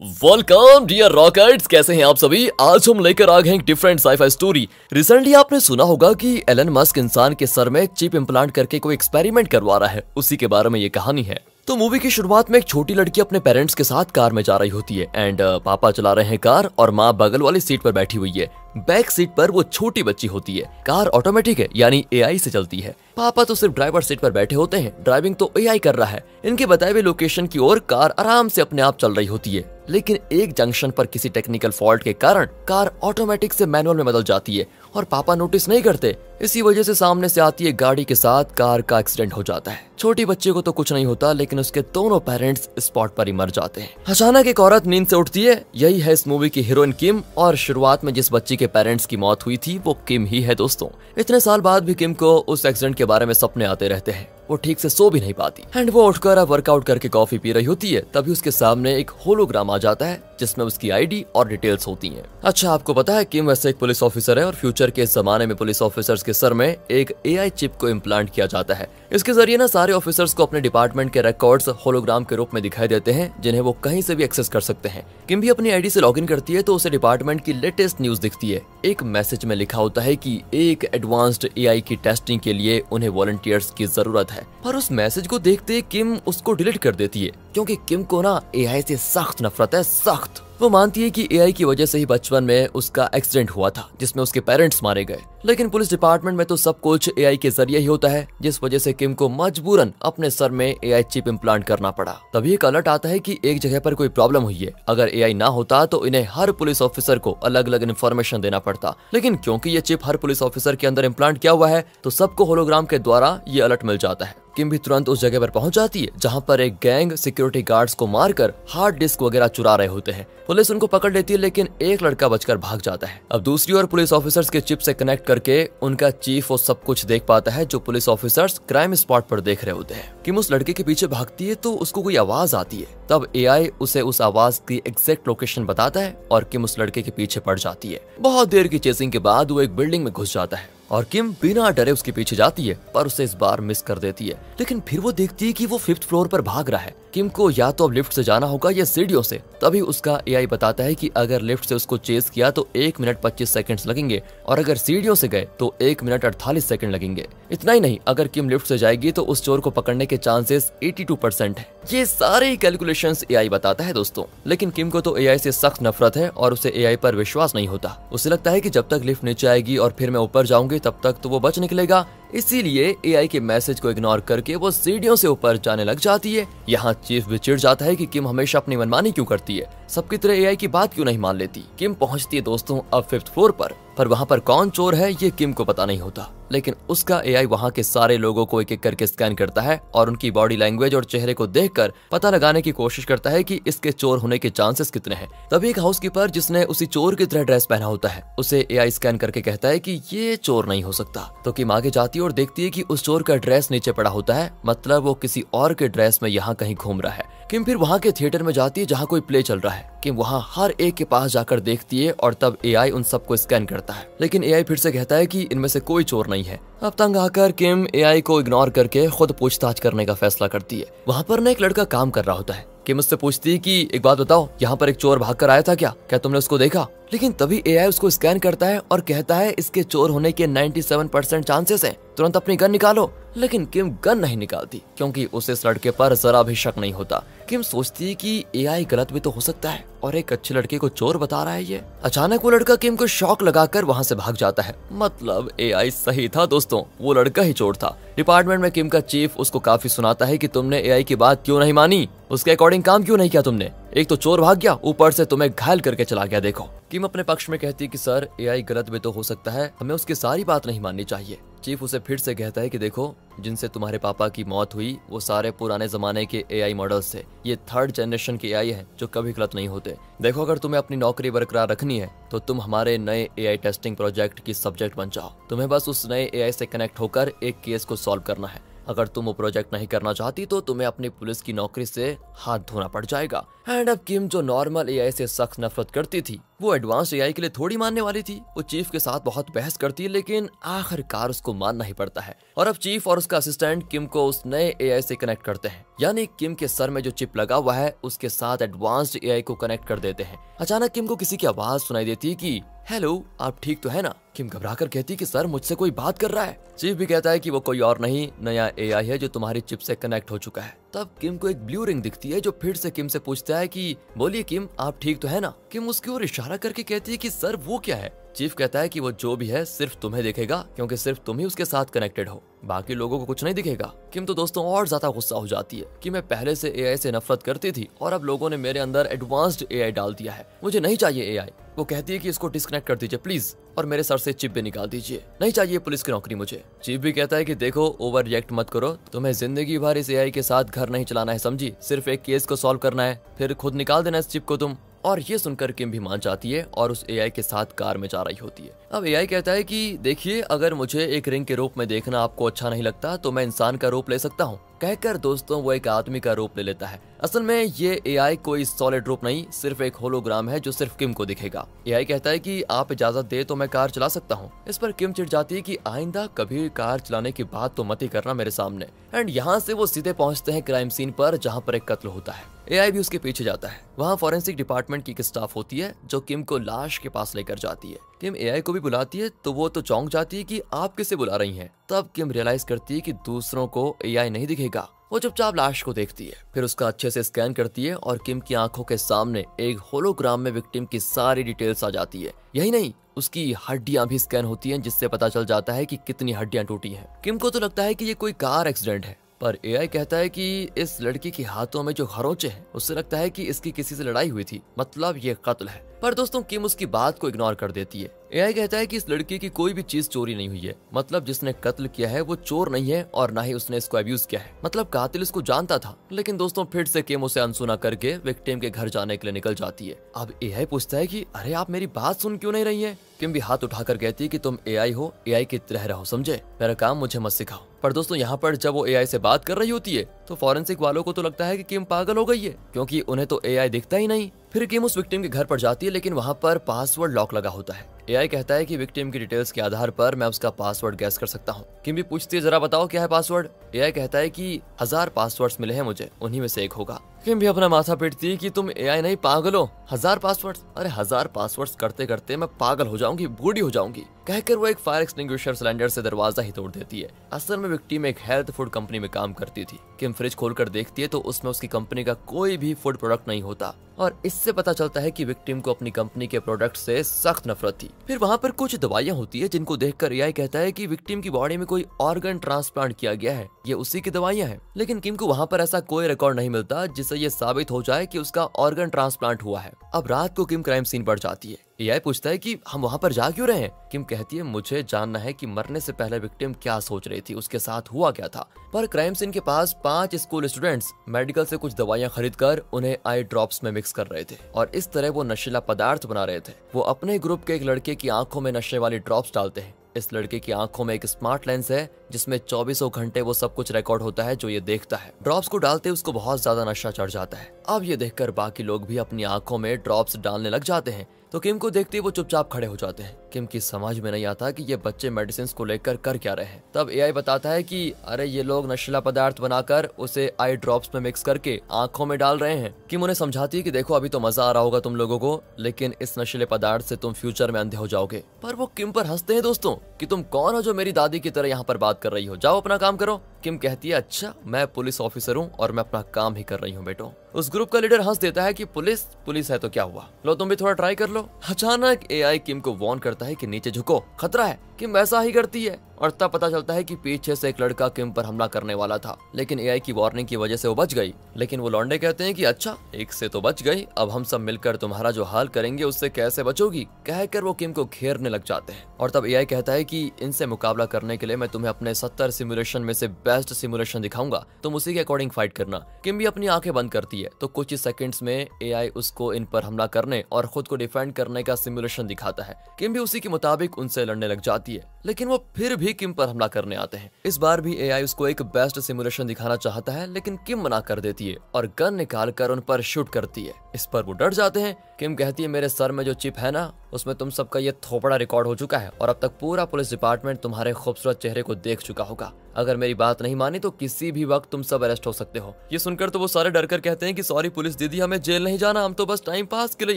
Welcome dear rockets, कैसे हैं आप सभी। आज हम लेकर आ गए हैं एक डिफरेंट साइफाई स्टोरी। रिसेंटली आपने सुना होगा कि एलन मस्क इंसान के सर में चिप इम्प्लांट करके कोई एक्सपेरिमेंट करवा रहा है, उसी के बारे में ये कहानी है। तो मूवी की शुरुआत में एक छोटी लड़की अपने पेरेंट्स के साथ कार में जा रही होती है एंड पापा चला रहे हैं कार और माँ बगल वाली सीट पर बैठी हुई है। बैक सीट पर वो छोटी बच्ची होती है। कार ऑटोमेटिक है यानी एआई से चलती है। पापा तो सिर्फ ड्राइवर सीट पर बैठे होते हैं, ड्राइविंग तो एआई कर रहा है। इनके बताए हुए लोकेशन की ओर कार आराम से अपने आप चल रही होती है, लेकिन एक जंक्शन पर किसी टेक्निकल फॉल्ट के कारण कार ऑटोमेटिक से मैनुअल में बदल जाती है और पापा नोटिस नहीं करते। इसी वजह से सामने से आती है गाड़ी के साथ कार का एक्सीडेंट हो जाता है। छोटी बच्चे को तो कुछ नहीं होता, लेकिन उसके दोनों पेरेंट्स स्पॉट पर ही मर जाते हैं। अचानक एक औरत नींद से उठती है। यही है इस मूवी की हीरोइन किम, और शुरुआत में जिस बच्ची के पेरेंट्स की मौत हुई थी वो किम ही है दोस्तों। इतने साल बाद भी किम को उस एक्सीडेंट के बारे में सपने आते रहते हैं। वो ठीक से सो भी नहीं पाती एंड वो उठकर अब वर्कआउट करके कॉफी पी रही होती है। तभी उसके सामने एक होलोग्राम आ जाता है जिसमें उसकी आईडी और डिटेल्स होती हैं। अच्छा, आपको पता है किम वैसे एक पुलिस ऑफिसर है और फ्यूचर के जमाने में पुलिस ऑफिसर्स के सर में एक एआई चिप को इम्प्लांट किया जाता है। इसके जरिए ना सारे ऑफिसर्स को अपने डिपार्टमेंट के रिकॉर्ड्स होलोग्राम के रूप में दिखाई देते हैं, जिन्हें वो कहीं से भी एक्सेस कर सकते हैं। किम भी अपनी आईडी से लॉगिन करती है तो उसे डिपार्टमेंट की लेटेस्ट न्यूज दिखती है। एक मैसेज में लिखा होता है कि एक एडवांस्ड एआई की टेस्टिंग के लिए उन्हें वॉलंटियर्स की जरूरत है। पर उस मैसेज को देखते किम उसको डिलीट कर देती है, क्योंकि किम को ना एआई से सख्त नफरत है, सख्त। वो मानती है कि एआई की वजह से ही बचपन में उसका एक्सीडेंट हुआ था जिसमें उसके पेरेंट्स मारे गए। लेकिन पुलिस डिपार्टमेंट में तो सब कुछ एआई के जरिए ही होता है, जिस वजह से किम को मजबूरन अपने सर में एआई चिप इम्प्लांट करना पड़ा। तभी एक अलर्ट आता है कि एक जगह पर कोई प्रॉब्लम हुई है। अगर एआई ना होता तो इन्हें हर पुलिस ऑफिसर को अलग अलग इन्फॉर्मेशन देना पड़ता, लेकिन क्योंकि ये चिप हर पुलिस ऑफिसर के अंदर इम्प्लांट किया हुआ है तो सबको होलोग्राम के द्वारा ये अलर्ट मिल जाता है। किम भी तुरंत उस जगह पर पहुंच जाती है जहां पर एक गैंग सिक्योरिटी गार्ड्स को मारकर हार्ड डिस्क वगैरह चुरा रहे होते हैं। पुलिस उनको पकड़ लेती है, लेकिन एक लड़का बचकर भाग जाता है। अब दूसरी ओर पुलिस ऑफिसर्स के चिप से कनेक्ट करके उनका चीफ वो सब कुछ देख पाता है जो पुलिस ऑफिसर्स क्राइम स्पॉट पर देख रहे होते हैं। किम उस लड़के के पीछे भागती है तो उसको कोई आवाज आती है। तब एआई उसे उस आवाज की एग्जैक्ट लोकेशन बताता है और किम उस लड़के के पीछे पड़ जाती है। बहुत देर की चेसिंग के बाद वो एक बिल्डिंग में घुस जाता है और किम बिना डरे उसके पीछे जाती है, पर उसे इस बार मिस कर देती है। लेकिन फिर वो देखती है कि वो 5th फ्लोर पर भाग रहा है। किम को या तो अब लिफ्ट से जाना होगा या सीढ़ियों से। तभी उसका एआई बताता है कि अगर लिफ्ट से उसको चेस किया तो 1 मिनट 25 सेकंड्स लगेंगे और अगर सीढ़ियों से गए तो 1 मिनट 48 सेकंड लगेंगे। इतना ही नहीं, अगर किम लिफ्ट से जाएगी तो उस चोर को पकड़ने के चांसेस 82% है। ये सारे कैलकुलेशंस एआई बताता है दोस्तों। लेकिन किम को तो एआई से सख्त नफरत है और उसे एआई पर विश्वास नहीं होता। उसे लगता है कि जब तक लिफ्ट नीचे आएगी और फिर मैं ऊपर जाऊंगी तब तक तो वो बच निकलेगा। इसीलिए एआई के मैसेज को इग्नोर करके वो सीढ़ियों से ऊपर जाने लग जाती है। यहाँ चीफ भी चिढ़ जाता है कि किम हमेशा अपनी मनमानी क्यों करती है, सबकी तरह एआई की बात क्यों नहीं मान लेती। किम पहुंचती है दोस्तों अब 5th फ्लोर पर वहां पर कौन चोर है ये किम को पता नहीं होता। लेकिन उसका एआई वहां के सारे लोगों को एक एक करके स्कैन करता है और उनकी बॉडी लैंग्वेज और चेहरे को देखकर पता लगाने की कोशिश करता है कि इसके चोर होने के चांसेस कितने हैं। तभी एक हाउसकीपर जिसने उसी चोर की तरह ड्रेस पहना होता है उसे एआई स्कैन करके कहता है कि ये चोर नहीं हो सकता। तो किम आगे जाती है और देखती है कि उस चोर का ड्रेस नीचे पड़ा होता है, मतलब वो किसी और के ड्रेस में यहाँ कहीं घूम रहा है। किम फिर वहाँ के थिएटर में जाती है जहाँ कोई प्ले चल रहा है। किम वहाँ हर एक के पास जाकर देखती है और तब एआई उन सबको स्कैन करता है, लेकिन एआई फिर से कहता है कि इनमें से कोई चोर नहीं है। अब तंग आकर किम एआई को इग्नोर करके खुद पूछताछ करने का फैसला करती है। वहाँ पर ना एक लड़का काम कर रहा होता है। किम उससे पूछती है कि एक बात बताओ, यहाँ पर एक चोर भागकर आया था क्या तुमने उसको देखा? लेकिन तभी एआई उसको स्कैन करता है और कहता है इसके चोर होने के 97% चांसेस हैं, तुरंत अपनी गन निकालो। लेकिन किम गन नहीं निकालती क्योंकि उसे इस लड़के पर जरा भी शक नहीं होता। किम सोचती है कि एआई गलत भी तो हो सकता है और एक अच्छे लड़के को चोर बता रहा है ये। अचानक वो लड़का किम को शॉक लगाकर वहाँ से भाग जाता है। मतलब एआई सही था दोस्तों, वो लड़का ही चोर था। डिपार्टमेंट में किम का चीफ उसको काफी सुनाता है कि तुमने एआई की बात क्यों नहीं मानी, उसके अकॉर्डिंग काम क्यों नहीं किया तुमने। एक तो चोर भाग गया, ऊपर से तुम्हें घायल करके चला गया। देखो, किम अपने पक्ष में कहती है कि सर एआई गलत भी तो हो सकता है, हमें उसकी सारी बात नहीं माननी चाहिए। चीफ उसे फिर से कहता है कि देखो, जिनसे तुम्हारे पापा की मौत हुई वो सारे पुराने जमाने के एआई मॉडल्स थे। ये 3rd जनरेशन के एआई हैं जो कभी गलत नहीं होते। देखो, अगर तुम्हें अपनी नौकरी बरकरार रखनी है तो तुम हमारे नए एआई टेस्टिंग प्रोजेक्ट की सब्जेक्ट बन जाओ। तुम्हें बस उस नए एआई से कनेक्ट होकर एक केस को सॉल्व करना है। अगर तुम वो प्रोजेक्ट नहीं करना चाहती तो तुम्हें अपनी पुलिस की नौकरी से हाथ धोना पड़ जाएगा। एंड अब किम जो नॉर्मल एआई से सख्त नफरत करती थी वो एडवांस एआई के लिए थोड़ी मानने वाली थी। वो चीफ के साथ बहुत बहस करती है, लेकिन आखिरकार उसको मानना ही पड़ता है। और अब चीफ और उसका असिस्टेंट किम को उस नए एआई से कनेक्ट करते हैं, यानी किम के सर में जो चिप लगा हुआ है उसके साथ एडवांस्ड एआई को कनेक्ट कर देते हैं। अचानक किम को किसी की आवाज सुनाई देती है कि हेलो, आप ठीक तो है ना। किम घबराकर कहती कि सर, मुझसे कोई बात कर रहा है। चीफ भी कहता है कि वो कोई और नहीं, नया एआई है जो तुम्हारी चिप से कनेक्ट हो चुका है। तब किम को एक ब्लू रिंग दिखती है जो फिर से किम से पूछता है कि बोलिए किम, आप ठीक तो है ना। किम उसकी ओर इशारा करके कहती है कि सर वो क्या है। चीफ कहता है कि वो जो भी है सिर्फ तुम्हें दिखेगा, क्योंकि सिर्फ तुम ही उसके साथ कनेक्टेड हो, बाकी लोगों को कुछ नहीं दिखेगा। किम तो दोस्तों और ज्यादा गुस्सा हो जाती है कि मैं पहले से एआई से नफरत करती थी और अब लोगों ने मेरे अंदर एडवांस्ड एआई डाल दिया है, मुझे नहीं चाहिए एआई। वो कहती है कि इसको डिस्कनेक्ट कर दीजिए प्लीज, और मेरे सर से चिप भी निकाल दीजिए, नहीं चाहिए पुलिस की नौकरी मुझे। चीफ भी कहता है कि देखो, ओवर रिएक्ट मत करो, तुम्हें जिंदगी भर इस एआई के साथ घर नहीं चलाना है, समझी। सिर्फ एक केस को सॉल्व करना है, फिर खुद निकाल देना इस चिप को तुम। और ये सुनकर किम भी मान जाती है और उस एआई के साथ कार में जा रही होती है। अब एआई कहता है कि देखिए, अगर मुझे एक रिंग के रूप में देखना आपको अच्छा नहीं लगता तो मैं इंसान का रूप ले सकता हूँ। कहकर दोस्तों वो एक आदमी का रूप ले लेता है। असल में ये एआई कोई सॉलिड रूप नहीं, सिर्फ एक होलोग्राम है जो सिर्फ किम को दिखेगा। एआई कहता है कि आप इजाजत दे तो मैं कार चला सकता हूँ। इस पर किम चिढ़ जाती है कि आइंदा कभी कार चलाने की बात तो मत ही करना मेरे सामने। एंड यहाँ से वो सीधे पहुँचते हैं क्राइम सीन पर, जहाँ पर एक कत्ल होता है। एआई भी उसके पीछे जाता है। वहाँ फॉरेंसिक डिपार्टमेंट की एक स्टाफ होती है जो किम को लाश के पास लेकर जाती है। किम एआई को भी बुलाती है तो वो तो चौंक जाती है कि आप किसे बुला रही हैं। तब किम रियलाइज करती है कि दूसरों को एआई नहीं दिखेगा। वो चुपचाप लाश को देखती है, फिर उसका अच्छे से स्कैन करती है और किम की आंखों के सामने एक होलोग्राम में विक्टिम की सारी डिटेल्स आ जाती है। यही नहीं, उसकी हड्डियां भी स्कैन होती हैं, जिससे पता चल जाता है कि कितनी हड्डियां टूटी हैं। किम को तो लगता है कि ये कोई कार एक्सीडेंट है, पर एआई कहता है कि इस लड़की के हाथों में जो खरोंचे हैं उससे लगता है कि इसकी किसी से लड़ाई हुई थी, मतलब ये कत्ल है। पर दोस्तों किम उसकी बात को इग्नोर कर देती है। एआई कहता है कि इस लड़की की कोई भी चीज चोरी नहीं हुई है, मतलब जिसने कत्ल किया है वो चोर नहीं है और ना ही उसने इसको अब्यूज किया है, मतलब कातिल इसको जानता था। लेकिन दोस्तों फिर से किम उसे अनसुना करके विक्टिम के घर जाने के लिए निकल जाती है। अब एआई पूछता है कि अरे आप मेरी बात सुन क्यों नहीं रही है। किम भी हाथ उठाकर कहती है कि तुम एआई हो, एआई की तरह रहो, समझे, मेरा काम मुझे मत सिखाओ। पर दोस्तों यहाँ पर जब वो एआई से बात कर रही होती है तो फॉरेंसिक वालों को तो लगता है कि किम पागल हो गई है, क्योंकि उन्हें तो एआई दिखता ही नहीं। फिर किम उस विक्टिम के घर पर जाती है, लेकिन वहाँ पर पासवर्ड लॉक लगा होता है। एआई कहता है कि विक्टिम की डिटेल्स के आधार पर मैं उसका पासवर्ड गैस कर सकता हूँ। किम भी पूछती है जरा बताओ क्या है पासवर्ड। एआई कहता है कि 1000 पासवर्ड्स मिले हैं मुझे, उन्हीं में से एक होगा। किम भी अपना माथा पीटती है कि तुम एआई नहीं पागल हो, 1000 पासवर्ड्स, अरे 1000 पासवर्ड्स करते करते मैं पागल हो जाऊंगी, बूढ़ी हो जाऊंगी। कहकर वो एक फायर एक्सटिंग्विशर सिलेंडर से दरवाजा ही तोड़ देती है। असल में विक्टिम एक हेल्थ फूड कंपनी में काम करती थी। किम फ्रिज खोलकर देखती है तो उसमें उसकी कंपनी का कोई भी फूड प्रोडक्ट नहीं होता, और इससे पता चलता है कि विक्टिम को अपनी कंपनी के प्रोडक्ट से सख्त नफरत थी। फिर वहाँ पर कुछ दवाइयाँ होती है जिनको देखकर एआई कहता है कि विक्टिम की बॉडी में कोई ऑर्गन ट्रांसप्लांट किया गया है, ये उसी की दवाइयाँ हैं। लेकिन किम को वहाँ पर ऐसा कोई रिकॉर्ड नहीं मिलता जिससे ये साबित हो जाए कि उसका ऑर्गन ट्रांसप्लांट हुआ है। अब रात को किम क्राइम सीन पर जाती है। एआई पूछता है कि हम वहाँ पर जा क्यों रहे हैं। किम कहती है मुझे जानना है कि मरने से पहले विक्टिम क्या सोच रही थी, उसके साथ हुआ क्या था। पर क्राइम सीन के पास 5 स्कूल स्टूडेंट्स मेडिकल से कुछ दवाइयाँ खरीदकर उन्हें आई ड्रॉप्स में मिक्स कर रहे थे और इस तरह वो नशीला पदार्थ बना रहे थे। वो अपने ग्रुप के एक लड़के की आंखों में नशे वाली ड्रॉप्स डालते हैं। इस लड़के की आंखों में एक स्मार्ट लेंस है जिसमें 24 घंटे वो सब कुछ रिकॉर्ड होता है जो ये देखता है। ड्रॉप्स को डालते उसको बहुत ज्यादा नशा चढ़ जाता है। अब ये देखकर बाकी लोग भी अपनी आंखों में ड्रॉप्स डालने लग जाते हैं, तो किम को देखते वो चुपचाप खड़े हो जाते हैं। किम की समझ में नहीं आता कि ये बच्चे मेडिसिन को लेकर कर क्या रहे हैं। तब एआई बताता है कि अरे ये लोग नशीला पदार्थ बनाकर उसे आई ड्रॉप्स में मिक्स करके आंखों में डाल रहे हैं। किम उन्हें समझाती है कि देखो अभी तो मजा आ रहा होगा तुम लोगों को, लेकिन इस नशीले पदार्थ से तुम फ्यूचर में अंधे हो जाओगे। पर वो किम पर हंसते हैं दोस्तों कि तुम कौन हो जो मेरी दादी की तरह यहाँ पर बात कर रही हो, जाओ अपना काम करो। किम कहती है अच्छा मैं पुलिस ऑफिसर हूँ और मैं अपना काम ही कर रही हूँ बेटो। उस ग्रुप का लीडर हंस देता है कि पुलिस है तो क्या हुआ, लो तुम भी थोड़ा ट्राई कर लो। अचानक एआई किम को वार्न करता है कि नीचे झुको, खतरा है। किम वैसा ही करती है और तब पता चलता है कि पीछे से एक लड़का किम पर हमला करने वाला था, लेकिन एआई की वार्निंग की वजह से वो बच गई। लेकिन वो लौंडे कहते हैं कि अच्छा एक से तो बच गई, अब हम सब मिलकर तुम्हारा जो हाल करेंगे उससे कैसे बचोगी, कहकर वो किम को घेरने लग जाते हैं। और तब एआई कहता है कि इनसे मुकाबला करने के लिए मैं तुम्हें अपने 70 सिमुलेशन में से बेस्ट सिमुलेशन दिखाऊंगा, तुम उसी के अकॉर्डिंग फाइट करना। किम भी अपनी आंखें बंद करती है तो कुछ ही सेकंड्स में एआई उसको इन पर हमला करने और खुद को डिफेंड करने का सिमुलेशन दिखाता है। किम भी उसी के मुताबिक उनसे लड़ने लग जाती है, लेकिन वो फिर भी ही किम पर हमला करने आते हैं। इस बार भी एआई उसको एक बेस्ट सिमुलेशन दिखाना चाहता है, लेकिन किम मना कर देती है और गन निकाल कर उन पर शूट करती है। इस पर वो डर जाते हैं। किम कहती है मेरे सर में जो चिप है ना, उसमें तुम सबका ये थोपड़ा रिकॉर्ड हो चुका है और अब तक पूरा पुलिस डिपार्टमेंट तुम्हारे खूबसूरत चेहरे को देख चुका होगा। अगर मेरी बात नहीं मानी तो किसी भी वक्त तुम सब अरेस्ट हो सकते हो। ये सुनकर तो वो सारे डर कर कहते हैं कि सॉरी पुलिस दीदी, हमें जेल नहीं जाना, हम तो बस टाइम पास के लिए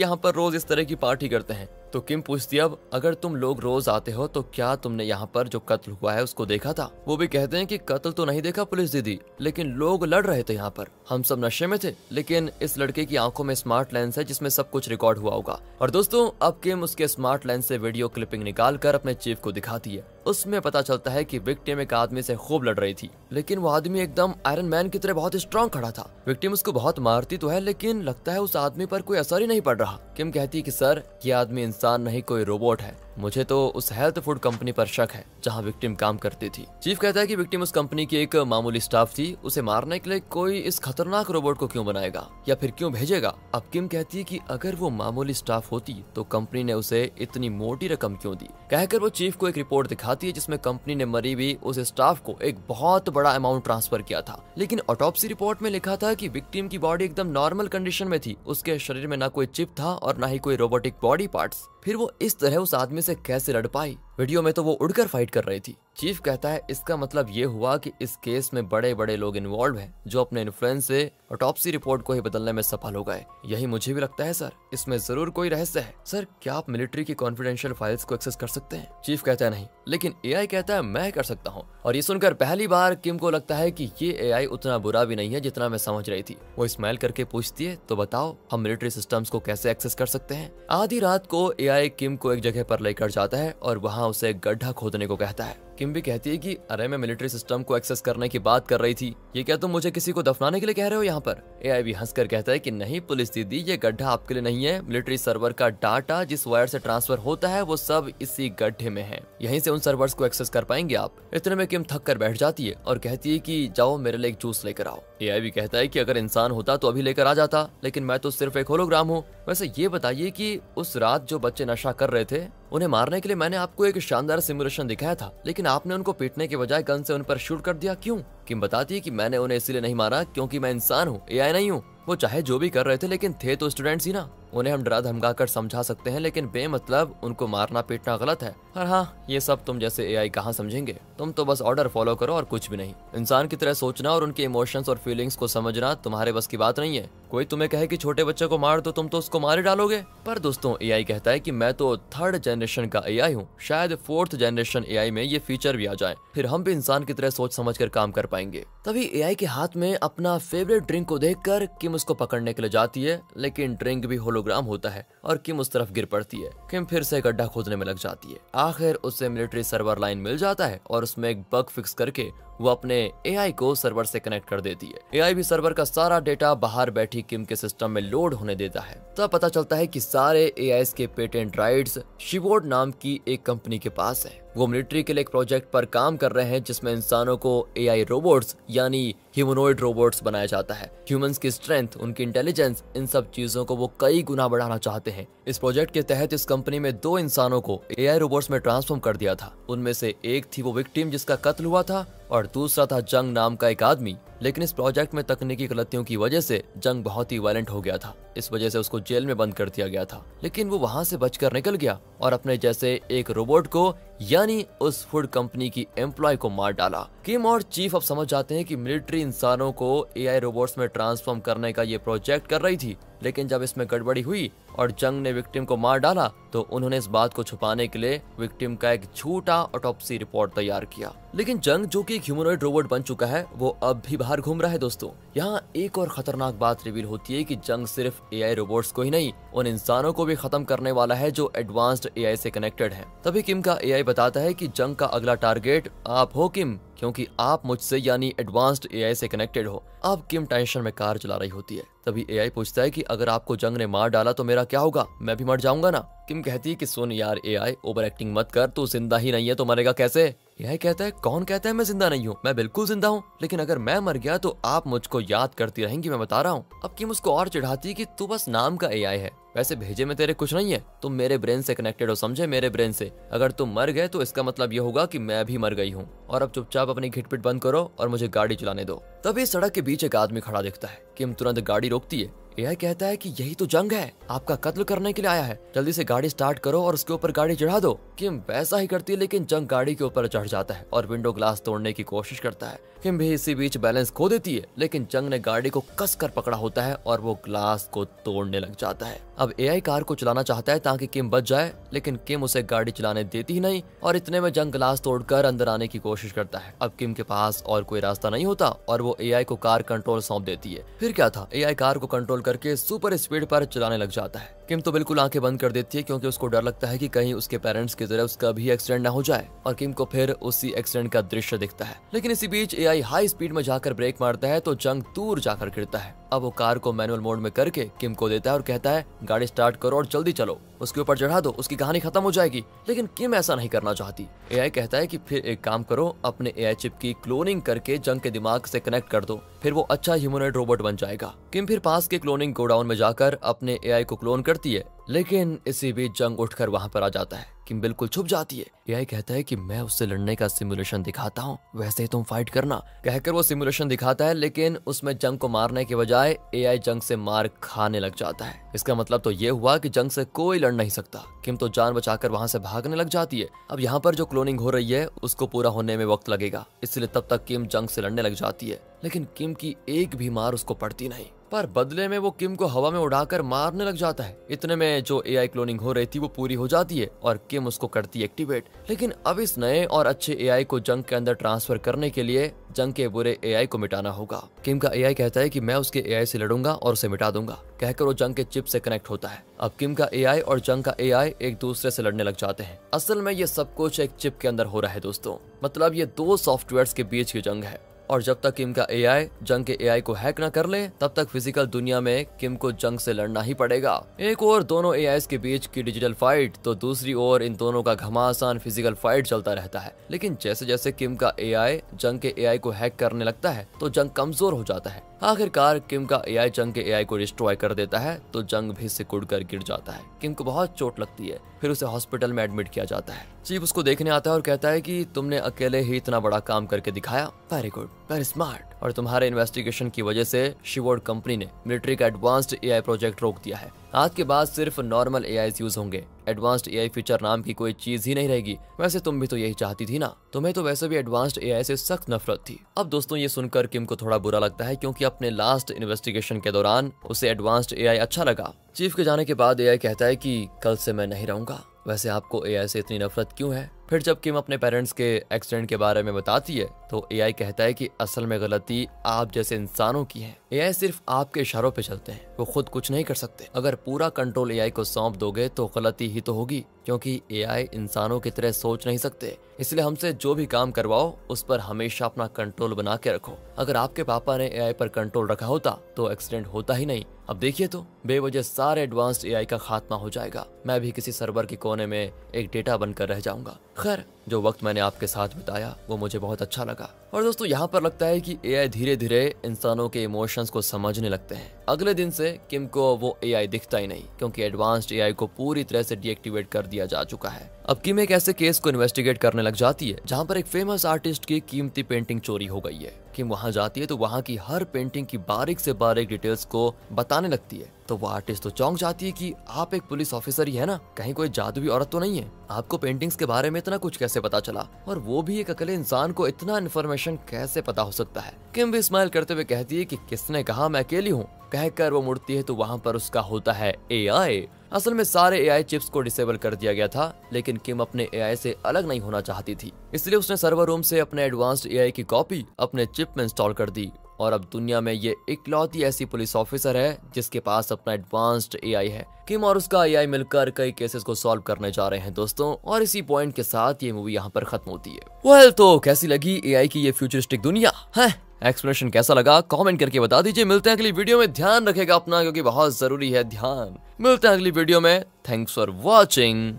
यहाँ पर रोज इस तरह की पार्टी करते हैं। तो किम पूछती है अब अगर तुम लोग रोज आते हो तो क्या तुमने यहाँ पर जो कत्ल हुआ है उसको देखा था? वो भी कहते हैं कि कत्ल तो नहीं देखा पुलिस दीदी, लेकिन लोग लड़ रहे थे यहाँ पर, हम सब नशे में थे, लेकिन इस लड़के की आंखों में स्मार्ट लेंस है जिसमें सब कुछ रिकॉर्ड हुआ होगा। और दोस्तों अब किम उसके स्मार्ट लेंस से वीडियो क्लिपिंग निकाल कर अपने चीफ को दिखाती है। उसमें पता चलता है कि विक्टिम एक आदमी से खूब लड़ रही थी, लेकिन वो आदमी एकदम आयरन मैन की तरह बहुत स्ट्रांग खड़ा था। विक्टिम उसको बहुत मारती तो है, लेकिन लगता है उस आदमी पर कोई असर ही नहीं पड़ रहा। किम कहती है कि सर ये आदमी इंसान नहीं कोई रोबोट है, मुझे तो उस हेल्थ फूड कंपनी पर शक है जहां विक्टिम काम करती थी। चीफ कहता है कि विक्टिम उस कंपनी की एक मामूली स्टाफ थी, उसे मारने के लिए कोई इस खतरनाक रोबोट को क्यों बनाएगा या फिर क्यों भेजेगा। अब किम कहती है कि अगर वो मामूली स्टाफ होती तो कंपनी ने उसे इतनी मोटी रकम क्यों दी। कहकर वो चीफ को एक रिपोर्ट दिखाती है जिसमें कंपनी ने मरी हुई उस स्टाफ को एक बहुत बड़ा अमाउंट ट्रांसफर किया था, लेकिन ऑटोप्सी रिपोर्ट में लिखा था कि विक्टिम की बॉडी एकदम नॉर्मल कंडीशन में थी, उसके शरीर में ना कोई चिप था और ना ही कोई रोबोटिक बॉडी पार्ट्स। फिर वो इस तरह उस आदमी से कैसे लड़ पाई? वीडियो में तो वो उड़कर फाइट कर रही थी। चीफ कहता है इसका मतलब ये हुआ कि इस केस में बड़े बड़े लोग इन्वॉल्व हैं जो अपने इन्फ्लुएंस से ऑटोप्सी रिपोर्ट को ही बदलने में सफल हो गए। यही मुझे भी लगता है सर, इसमें जरूर कोई रहस्य है। सर क्या आप मिलिट्री की कॉन्फिडेंशियल फाइल्स को एक्सेस कर सकते हैं? चीफ कहता है नहीं, लेकिन एआई कहता है मैं कर सकता हूँ। और ये सुनकर पहली बार किम को लगता है कि ये एआई उतना बुरा भी नहीं है जितना मैं समझ रही थी। वो स्माइल करके पूछती है तो बताओ हम मिलिट्री सिस्टम्स को कैसे एक्सेस कर सकते हैं? आधी रात को एआई किम को एक जगह पर लेकर जाता है और वहाँ उसे गड्ढा खोदने को कहता है। किम भी कहती है कि अरे मैं मिलिट्री सिस्टम को एक्सेस करने की बात कर रही थी, ये क्या तुम मुझे किसी को दफनाने के लिए कह रहे हो यहाँ पर? एआई भी हंसकर कहता है कि नहीं पुलिस दीदी, ये गड्ढा आपके लिए नहीं है, मिलिट्री सर्वर का डाटा जिस वायर से ट्रांसफर होता है वो सब इसी गड्ढे में है, यहीं से उन सर्वर्स को एक्सेस कर पाएंगे आप। इतने में किम थक कर बैठ जाती है और कहती है कि जाओ मेरे लिए एक जूस लेकर आओ। एआई भी कहता है कि अगर इंसान होता तो अभी लेकर आ जाता, लेकिन मैं तो सिर्फ एक होलोग्राम हूँ। वैसे ये बताइए कि उस रात जो बच्चे नशा कर रहे थे उन्हें मारने के लिए मैंने आपको एक शानदार सिमुलेशन दिखाया था, लेकिन आपने उनको पीटने के बजाय गन से उन पर शूट कर दिया, क्यों? किम बताती है कि मैंने उन्हें इसलिए नहीं मारा क्योंकि मैं इंसान हूँ, एआई नहीं हूँ। वो चाहे जो भी कर रहे थे लेकिन थे तो स्टूडेंट्स ही ना, उन्हें हम डरा धमका कर समझा सकते हैं, लेकिन बेमतलब उनको मारना पीटना गलत है। और हाँ, ये सब तुम जैसे एआई कहाँ समझेंगे, तुम तो बस ऑर्डर फॉलो करो और कुछ भी नहीं। इंसान की तरह सोचना और उनके इमोशंस और फीलिंग्स को समझना तुम्हारे बस की बात नहीं है। कोई तुम्हें कहे कि छोटे बच्चे को मार दो, तुम तो उसको मार ही डालोगे। पर दोस्तों एआई कहता है कि मैं तो 3rd जनरेशन का एआई हूँ, शायद 4th जनरेशन एआई में ये फीचर भी आ जाए, फिर हम भी इंसान की तरह सोच समझ कर काम कर पाएंगे। तभी एआई के हाथ में अपना फेवरेट ड्रिंक को देखकर किम उसको पकड़ने के लिए जाती है, लेकिन ड्रिंक भी होलोग्राम होता है और किम उस तरफ गिर पड़ती है। किम फिर से गड्ढा खोदने में लग जाती है। आखिर उसे मिलिट्री सर्वर लाइन मिल जाता है और उसमें एक बग फिक्स करके वो अपने एआई को सर्वर से कनेक्ट कर देती है। एआई भी सर्वर का सारा डेटा बाहर बैठी किम के सिस्टम में लोड होने देता है। तब पता चलता है कि सारे एआईस के पेटेंट राइट्स शिवोर्ड नाम की एक कंपनी के पास है। वो मिलिट्री के लिए एक प्रोजेक्ट पर काम कर रहे हैं जिसमें इंसानों को एआई रोबोट्स यानी ह्यूमनॉइड रोबोट्स बनाया जाता है। ह्यूमंस की स्ट्रेंथ, उनकी इंटेलिजेंस, इन सब चीजों को वो कई गुना बढ़ाना चाहते हैं। इस प्रोजेक्ट के तहत इस कंपनी में 2 इंसानों को एआई रोबोट्स में ट्रांसफॉर्म कर दिया था। उनमें से एक थी वो विक्टिम जिसका कत्ल हुआ था और दूसरा था जंग नाम का एक आदमी। लेकिन इस प्रोजेक्ट में तकनीकी गलतियों की वजह से जंग बहुत ही वायलेंट हो गया था, इस वजह से उसको जेल में बंद कर दिया गया था। लेकिन वो वहां से बचकर निकल गया और अपने जैसे एक रोबोट को यानी उस फूड कंपनी की एम्प्लॉय को मार डाला। किम और चीफ अब समझ जाते हैं कि मिलिट्री इंसानों को एआई रोबोट्स में ट्रांसफॉर्म करने का ये प्रोजेक्ट कर रही थी, लेकिन जब इसमें गड़बड़ी हुई और जंग ने विक्टिम को मार डाला तो उन्होंने इस बात को छुपाने के लिए विक्टिम का एक झूठा ऑटोप्सी रिपोर्ट तैयार किया। लेकिन जंग जो कि एक ह्यूमनॉइड रोबोट बन चुका है वो अब भी बाहर घूम रहा है। दोस्तों यहाँ एक और खतरनाक बात रिवील होती है कि जंग सिर्फ एआई रोबोट्स को ही नहीं, उन इंसानों को भी खत्म करने वाला है जो एडवांस्ड एआई से कनेक्टेड है। तभी किम का एआई बताता है कि जंग का अगला टारगेट आप हो किम, क्योंकि आप मुझसे यानी एडवांस्ड एआई से कनेक्टेड हो। अब किम टेंशन में कार चला रही होती है। तभी एआई पूछता है कि अगर आपको जंग ने मार डाला तो मेरा क्या होगा, मैं भी मर जाऊंगा ना? किम कहती है कि सुन यार एआई, ओवर एक्टिंग मत कर, तू जिंदा ही नहीं है तो मरेगा कैसे? एआई कहता है कौन कहता है मैं जिंदा नहीं हूँ, मैं बिल्कुल जिंदा हूँ, लेकिन अगर मैं मर गया तो आप मुझको याद करती रहेंगी, मैं बता रहा हूँ। अब किम उसको और चिढ़ाती है कि तू बस नाम का एआई है, वैसे भेजे में तेरे कुछ नहीं है, तुम मेरे ब्रेन से कनेक्टेड हो, समझे, मेरे ब्रेन से। अगर तुम मर गए तो इसका मतलब ये होगा कि मैं भी मर गई हूँ। और अब चुपचाप अपनी घिटपिट बंद करो और मुझे गाड़ी चलाने दो। तभी सड़क के बीच एक आदमी खड़ा दिखता है। किम तुरंत गाड़ी रोकती है। एआई कहता है कि यही तो जंग है, आपका कत्ल करने के लिए आया है, जल्दी से गाड़ी स्टार्ट करो और उसके ऊपर गाड़ी चढ़ा दो। किम वैसा ही करती है, लेकिन जंग गाड़ी के ऊपर चढ़ जाता है और विंडो ग्लास तोड़ने की कोशिश करता है। किम भी इसी बीच बैलेंस खो देती है, लेकिन जंग ने गाड़ी को कसकर पकड़ा होता है और वो ग्लास को तोड़ने लग जाता है। अब एआई कार को चलाना चाहता है ताकि किम बच जाए, लेकिन किम उसे गाड़ी चलाने देती ही नहीं और इतने में जंग ग्लास तोड़कर अंदर आने की कोशिश करता है। अब किम के पास और कोई रास्ता नहीं होता और वो एआई को कार कंट्रोल सौंप देती है। फिर क्या था, एआई कार को कंट्रोल करके सुपर स्पीड पर चलाने लग जाता है। किम तो बिल्कुल आंखें बंद कर देती है क्योंकि उसको डर लगता है कि कहीं उसके पेरेंट्स की तरह उसका भी एक्सीडेंट ना हो जाए और किम को फिर उसी एक्सीडेंट का दृश्य दिखता है। लेकिन इसी बीच एआई हाई स्पीड में जाकर ब्रेक मारता है तो जंग दूर जाकर गिरता है। अब वो कार को मैनुअल मोड में करके किम को देता है और कहता है गाड़ी स्टार्ट करो और जल्दी चलो, उसके ऊपर चढ़ा दो, उसकी कहानी खत्म हो जाएगी। लेकिन किम ऐसा नहीं करना चाहती। एआई कहता है कि फिर एक काम करो, अपने एआई चिप की क्लोनिंग करके जंग के दिमाग से कनेक्ट कर दो, फिर वो अच्छा ह्यूमनॉइड रोबोट बन जाएगा। किम फिर पास के क्लोनिंग गोडाउन में जाकर अपने एआई को क्लोन करती है, लेकिन इसी बीच जंग उठकर वहां पर आ जाता है। किम बिल्कुल छुप जाती है। एआई कहता है कि मैं उससे लड़ने का सिमुलेशन दिखाता हूँ, वैसे ही तुम फाइट करना, कहकर वो सिमुलेशन दिखाता है। लेकिन उसमें जंग को मारने के बजाय एआई जंग से मार खाने लग जाता है। इसका मतलब तो ये हुआ कि जंग से कोई लड़ नहीं सकता। किम तो जान बचाकर वहां से भागने लग जाती है। अब यहाँ पर जो क्लोनिंग हो रही है उसको पूरा होने में वक्त लगेगा, इसलिए तब तक किम जंग से लड़ने लग जाती है। लेकिन किम की एक भी मार उसको पड़ती नहीं, पर बदले में वो किम को हवा में उड़ाकर मारने लग जाता है। इतने में जो एआई क्लोनिंग हो रही थी वो पूरी हो जाती है और किम उसको करती है एक्टिवेट। लेकिन अब इस नए और अच्छे एआई को जंग के अंदर ट्रांसफर करने के लिए जंग के बुरे एआई को मिटाना होगा। किम का एआई कहता है कि मैं उसके एआई से लड़ूंगा और उसे मिटा दूंगा, कहकर वो जंग के चिप से कनेक्ट होता है। अब किम का एआई और जंग का एआई एक दूसरे से लड़ने लग जाते हैं। असल में ये सब कुछ एक चिप के अंदर हो रहा है दोस्तों, मतलब ये दो सॉफ्टवेयर्स के बीच की जंग है। और जब तक किम का एआई जंग के एआई को हैक ना कर ले, तब तक फिजिकल दुनिया में किम को जंग से लड़ना ही पड़ेगा। एक और दोनों एआईस के बीच की डिजिटल फाइट, तो दूसरी ओर इन दोनों का घमासान फिजिकल फाइट चलता रहता है। लेकिन जैसे जैसे किम का एआई जंग के एआई को हैक करने लगता है तो जंग कमजोर हो जाता है। आखिरकार किम का एआई जंग के एआई को डिस्ट्रॉय कर देता है तो जंग भी सिकुड़ कर गिर जाता है। किम को बहुत चोट लगती है, फिर उसे हॉस्पिटल में एडमिट किया जाता है। चीफ उसको देखने आता है और कहता है कि तुमने अकेले ही इतना बड़ा काम करके दिखाया, वेरी गुड, वेरी स्मार्ट, और तुम्हारे इन्वेस्टिगेशन की वजह से शिवोर्ड कंपनी ने मिलिट्री का एडवांस्ड एआई प्रोजेक्ट रोक दिया है। आज के बाद सिर्फ नॉर्मल एआई यूज होंगे, एडवांस्ड एआई फीचर नाम की कोई चीज ही नहीं रहेगी। वैसे तुम भी तो यही चाहती थी ना, तुम्हें तो वैसे भी एडवांस्ड एआई से सख्त नफरत थी। अब दोस्तों ये सुनकर किम को थोड़ा बुरा लगता है क्योंकि अपने लास्ट इन्वेस्टिगेशन के दौरान उसे एडवांस्ड एआई अच्छा लगा। चीफ के जाने के बाद एआई कहता है कि कल से मैं नहीं रहूंगा। वैसे आपको एआई से इतनी नफरत क्यों है? फिर जब किम अपने पेरेंट्स के एक्सीडेंट के बारे में बताती है तो एआई कहता है कि असल में गलती आप जैसे इंसानों की है। एआई सिर्फ आपके इशारों पे चलते हैं, वो खुद कुछ नहीं कर सकते। अगर पूरा कंट्रोल एआई को सौंप दोगे तो गलती ही तो होगी, क्योंकि एआई इंसानों की तरह सोच नहीं सकते। इसलिए हमसे जो भी काम करवाओ उस पर हमेशा अपना कंट्रोल बना के रखो। अगर आपके पापा ने एआई पर कंट्रोल रखा होता तो एक्सीडेंट होता ही नहीं। अब देखिए तो बेवजह सारे एडवांस्ड एआई का खात्मा हो जाएगा। मैं भी किसी सर्वर के कोने में एक डेटा बनकर रह जाऊंगा। खैर, जो वक्त मैंने आपके साथ बिताया वो मुझे बहुत अच्छा लगा। और दोस्तों यहाँ पर लगता है कि एआई धीरे धीरे इंसानों के इमोशंस को समझने लगते हैं। अगले दिन से किम को वो एआई दिखता ही नहीं, क्योंकि एडवांस्ड एआई को पूरी तरह से डीएक्टिवेट कर दिया जा चुका है। अब किम एक ऐसे केस को इन्वेस्टिगेट करने लग जाती है जहाँ पर एक फेमस आर्टिस्ट की कीमती पेंटिंग चोरी हो गई है। किम वहाँ जाती है तो वहाँ की हर पेंटिंग की बारीक से बारीक डिटेल्स को बताने लगती है। तो वो आर्टिस्ट तो चौंक जाती है कि आप एक पुलिस ऑफिसर ही है ना, कहीं कोई जादुई औरत तो नहीं है? आपको पेंटिंग्स के बारे में इतना कुछ कैसे पता चला, और वो भी एक अकेले इंसान को इतना इन्फॉर्मेशन कैसे पता हो सकता है? किम भी स्माइल करते हुए कहती है कि किसने कहा मैं अकेली हूँ। कहकर वो मुड़ती है तो वहाँ पर उसका होता है एआई। असल में सारे एआई चिप्स को डिसेबल कर दिया गया था, लेकिन किम अपने एआई से अलग नहीं होना चाहती थी, इसलिए उसने सर्वर रूम से अपने एडवांस्ड एआई की कॉपी अपने चिप में इंस्टॉल कर दी। और अब दुनिया में ये इकलौती ऐसी पुलिस ऑफिसर है जिसके पास अपना एडवांस्ड एआई है। किम और उसका एआई मिलकर कई केसेस को सॉल्व करने जा रहे हैं दोस्तों, और इसी पॉइंट के साथ ये मूवी यहाँ पर खत्म होती है। वेल, तो कैसी लगी एआई की ये फ्यूचरिस्टिक दुनिया है? एक्सप्लेनेशन कैसा लगा कमेंट करके बता दीजिए। मिलते हैं अगली वीडियो में, ध्यान रखेगा अपना क्योंकि बहुत जरूरी है ध्यान। मिलते हैं अगली वीडियो में। Thanks for watching.